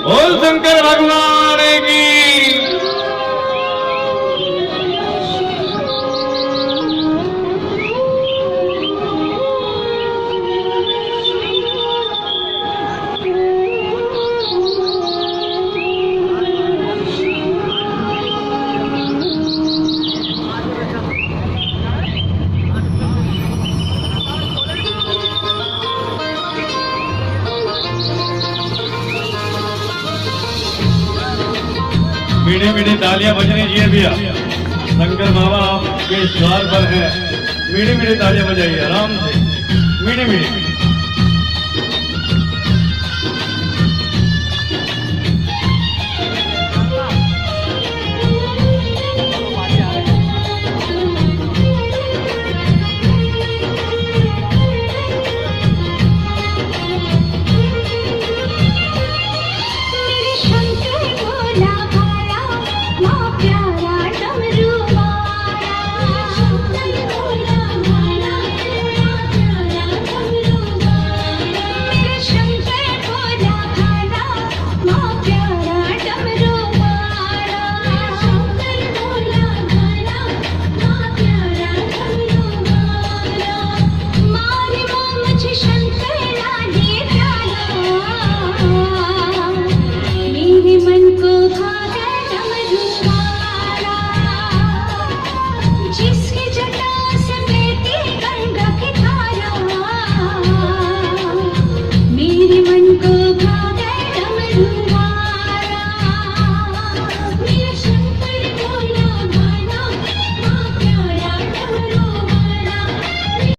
बोल शंकर भगवान की। मीठे मीठे तालियां बजनी चाहिए भैया। शंकर बाबा आपके द्वार पर है, मीठे मीठे तालियां बजाइए आराम से, मीठे मीठे।